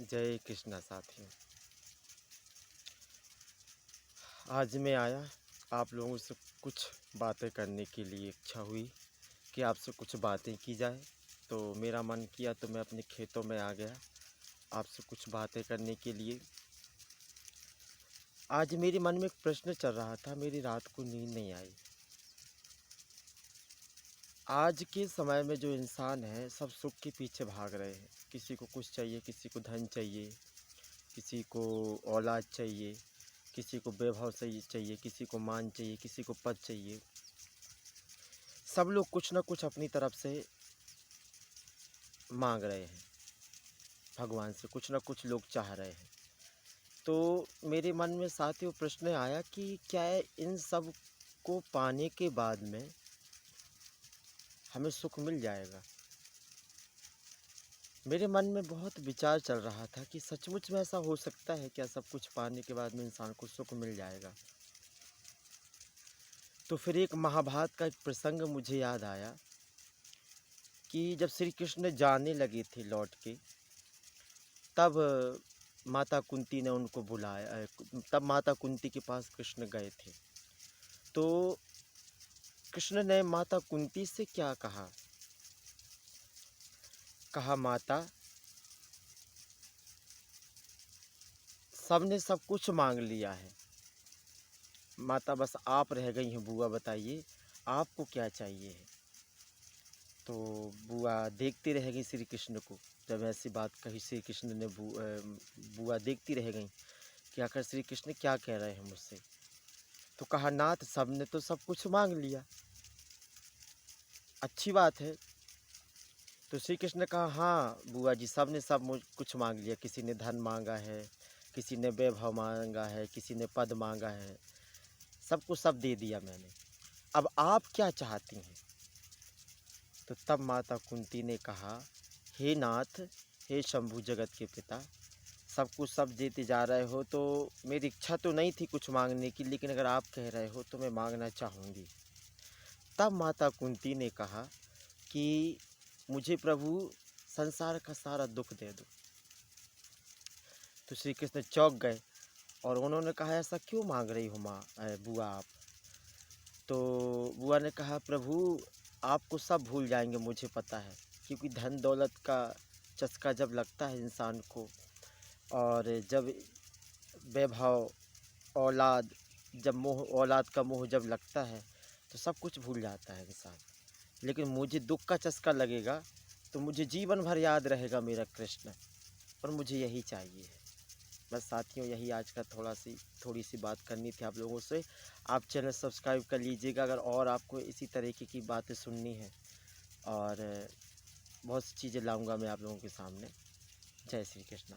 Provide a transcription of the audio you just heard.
जय कृष्णा साथियों। आज मैं आया आप लोगों से कुछ बातें करने के लिए। इच्छा हुई कि आपसे कुछ बातें की जाए, तो मेरा मन किया तो मैं अपने खेतों में आ गया आपसे कुछ बातें करने के लिए। आज मेरे मन में एक प्रश्न चल रहा था, मेरी रात को नींद नहीं आई। आज के समय में जो इंसान है सब सुख के पीछे भाग रहे हैं। किसी को कुछ चाहिए, किसी को धन चाहिए, किसी को औलाद चाहिए, किसी को वैभव सही चाहिए, किसी को मान चाहिए, किसी को पद चाहिए। सब लोग कुछ ना कुछ अपनी तरफ से मांग रहे हैं, भगवान से कुछ ना कुछ लोग चाह रहे हैं। तो मेरे मन में साथियों प्रश्न आया कि क्या इन सब को पाने के बाद में हमें सुख मिल जाएगा। मेरे मन में बहुत विचार चल रहा था कि सचमुच में ऐसा हो सकता है क्या, सब कुछ पाने के बाद में इंसान को सुख मिल जाएगा। तो फिर एक महाभारत का एक प्रसंग मुझे याद आया कि जब श्री कृष्ण जाने लगे थे लौट के, तब माता कुंती ने उनको बुलाया। तब माता कुंती के पास कृष्ण गए थे। तो कृष्ण ने माता कुंती से क्या कहा, माता सबने सब कुछ मांग लिया है, माता बस आप रह गई हैं। बुआ बताइए आपको क्या चाहिए है। तो बुआ देखती रह गई श्री कृष्ण को। जब ऐसी बात कही श्री कृष्ण ने, बुआ देखती रह गई कि आखिर श्री कृष्ण क्या कह रहे हैं मुझसे। तो कहा, नाथ सबने तो सब कुछ मांग लिया, अच्छी बात है। तो श्री कृष्ण ने कहा, हाँ बुआ जी सबने सब कुछ मांग लिया। किसी ने धन मांगा है, किसी ने वैभव मांगा है, किसी ने पद मांगा है, सबको सब दे दिया मैंने। अब आप क्या चाहती हैं। तो तब माता कुंती ने कहा, हे नाथ, हे शंभु जगत के पिता, सब कुछ सब देते जा रहे हो तो मेरी इच्छा तो नहीं थी कुछ मांगने की, लेकिन अगर आप कह रहे हो तो मैं मांगना चाहूँगी। तब माता कुंती ने कहा कि मुझे प्रभु संसार का सारा दुख दे दो। तो श्री कृष्ण चौंक गए और उन्होंने कहा, ऐसा क्यों मांग रही हो बुआ आप। तो बुआ ने कहा, प्रभु आपको सब भूल जाएंगे मुझे पता है, क्योंकि धन दौलत का चस्का जब लगता है इंसान को, और जब वैभव औलाद, जब मोह औलाद का मोह जब लगता है तो सब कुछ भूल जाता है इंसान। लेकिन मुझे दुख का चस्का लगेगा तो मुझे जीवन भर याद रहेगा मेरा कृष्ण, और मुझे यही चाहिए है। बस साथियों, यही आज का थोड़ी सी बात करनी थी आप लोगों से। आप चैनल सब्सक्राइब कर लीजिएगा अगर और आपको इसी तरीके की बातें सुननी है, और बहुत सी चीज़ें लाऊंगा मैं आप लोगों के सामने। जय श्री कृष्ण।